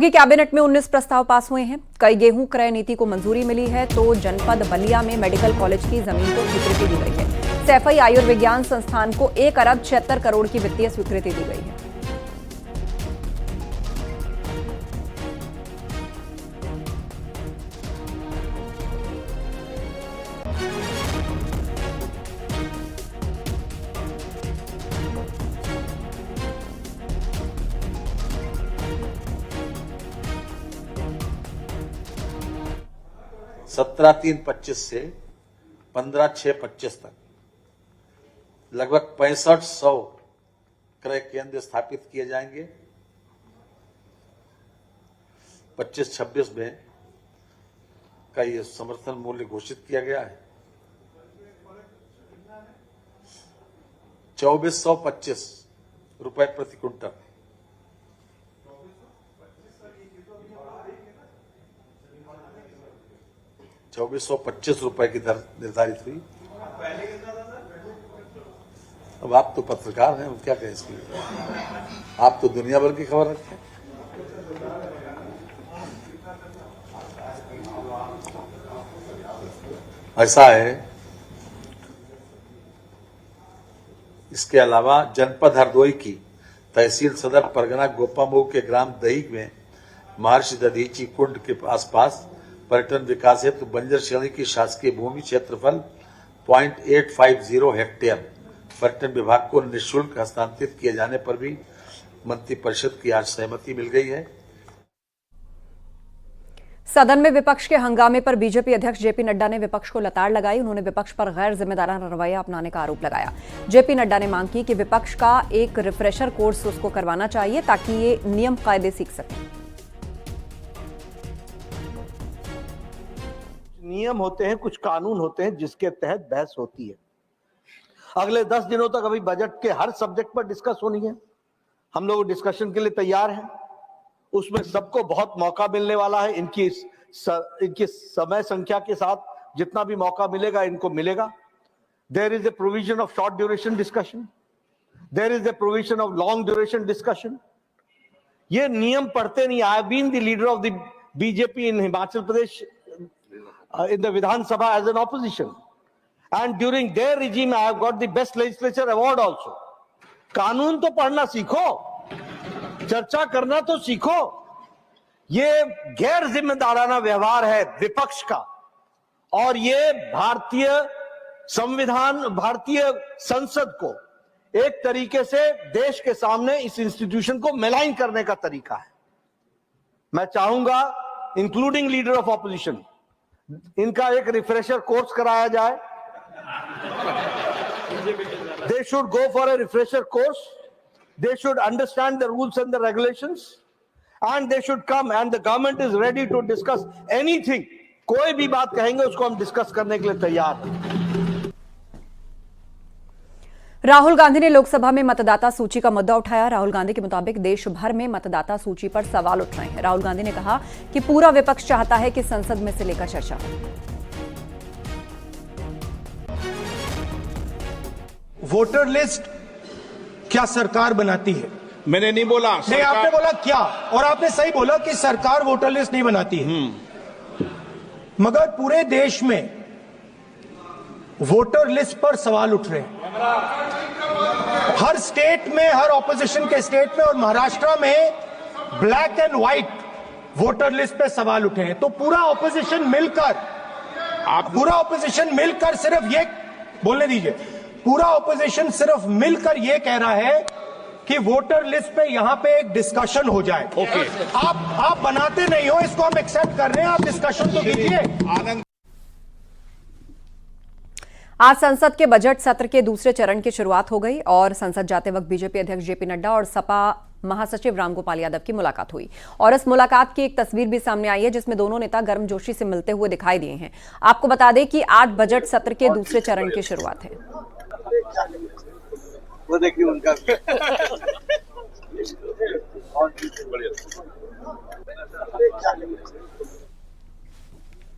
की कैबिनेट में 19 प्रस्ताव पास हुए हैं। कई गेहूं क्रय नीति को मंजूरी मिली है तो जनपद बलिया में मेडिकल कॉलेज की जमीन को स्वीकृति दी गई है। सैफई आयुर्विज्ञान संस्थान को 1 अरब 76 करोड़ की वित्तीय स्वीकृति दी गई है। सत्रह 3/25 से 15/6/25 तक लगभग 6500 क्रय केंद्र स्थापित किए जाएंगे। 25-26 में का ये समर्थन मूल्य घोषित किया गया है। 2425 रुपए प्रति क्विंटल। ₹2425 की दर निर्धारित हुई। अब आप तो पत्रकार हैं, क्या कहें इसके लिए? आप तो दुनिया भर की खबर रखते हैं। ऐसा है। इसके अलावा जनपद हरदोई की तहसील सदर परगना गोपामुख के ग्राम दही में महर्षि दधीची कुंड के आसपास पर्यटन विकास हेतु बंजर श्रेणी की शासकीय भूमि क्षेत्रफल 0.850 हेक्टेयर पर्यटन विभाग को निःशुल्क हस्तांतरित किए जाने पर भी मंत्रिपरिषद की आज सहमति मिल गई है। सदन में विपक्ष के हंगामे पर बीजेपी अध्यक्ष जेपी नड्डा ने विपक्ष को लताड़ लगाई। उन्होंने विपक्ष पर गैर जिम्मेदाराना रवैया अपनाने का आरोप लगाया। जेपी नड्डा ने मांग की कि विपक्ष का एक रिफ्रेशर कोर्स उसको करवाना चाहिए ताकि ये नियम कायदे सीख सके। नियम होते हैं, कुछ कानून होते हैं जिसके तहत बहस होती है। अगले 10 दिनों तक अभी बजट के हर सब्जेक्ट पर डिस्कस होनी है। हम लोग डिस्कशन के लिए तैयार हैं। उसमें सबको बहुत मौका मिलने वाला है। इनकी समय संख्या के साथ जितना भी मौका मिलेगा इनको मिलेगा। There is a provision of short duration discussion, there is a provision of long duration discussion. ये नियम पढ़ते नहीं। I have been the leader of the BJP in Himachal Pradesh in the Vidhan Sabha as an opposition, and during their regime I have got the best legislature award also. कानून तो पढ़ना सीखो, चर्चा करना तो सीखो। ये गैर जिम्मेदाराना व्यवहार है विपक्ष का, और ये भारतीय संविधान, भारतीय संसद को एक तरीके से देश के सामने इस इंस्टीट्यूशन को मेलाइन करने का तरीका है। मैं चाहूंगा इंक्लूडिंग लीडर ऑफ ऑपोजिशन, इनका एक रिफ्रेशर कोर्स कराया जाए। They should go for a refresher course. They should understand the rules and the regulations, and they should come, and the government is ready to discuss anything. कोई भी बात कहेंगे उसको हम डिस्कस करने के लिए तैयार हैं। राहुल गांधी ने लोकसभा में मतदाता सूची का मुद्दा उठाया। राहुल गांधी के मुताबिक देश भर में मतदाता सूची पर सवाल उठ रहे हैं। राहुल गांधी ने कहा कि पूरा विपक्ष चाहता है कि संसद में से लेकर चर्चा हो। वोटर लिस्ट क्या सरकार बनाती है? मैंने नहीं बोला। नहीं, आपने बोला क्या, और आपने सही बोला कि सरकार वोटर लिस्ट नहीं बनाती है। मगर पूरे देश में वोटर लिस्ट पर सवाल उठ रहे हैं। हर स्टेट में, हर ऑपोजिशन के स्टेट में और महाराष्ट्र में black and white voter list पे सवाल उठे हैं। तो पूरा ऑपोजिशन मिलकर सिर्फ ये बोलने दीजिए, पूरा ऑपोजिशन सिर्फ मिलकर ये कह रहा है कि वोटर लिस्ट पे यहां पे एक डिस्कशन हो जाए। ओके, आप बनाते नहीं हो, इसको हम एक्सेप्ट कर रहे हैं, आप डिस्कशन तो कीजिए। आज संसद के बजट सत्र के दूसरे चरण की शुरुआत हो गई और संसद जाते वक्त बीजेपी अध्यक्ष जेपी नड्डा और सपा महासचिव रामगोपाल यादव की मुलाकात हुई और इस मुलाकात की एक तस्वीर भी सामने आई है जिसमें दोनों नेता गर्मजोशी से मिलते हुए दिखाई दिए हैं। आपको बता दें कि आज बजट सत्र के दूसरे चरण की शुरुआत है। वो देखिए उनका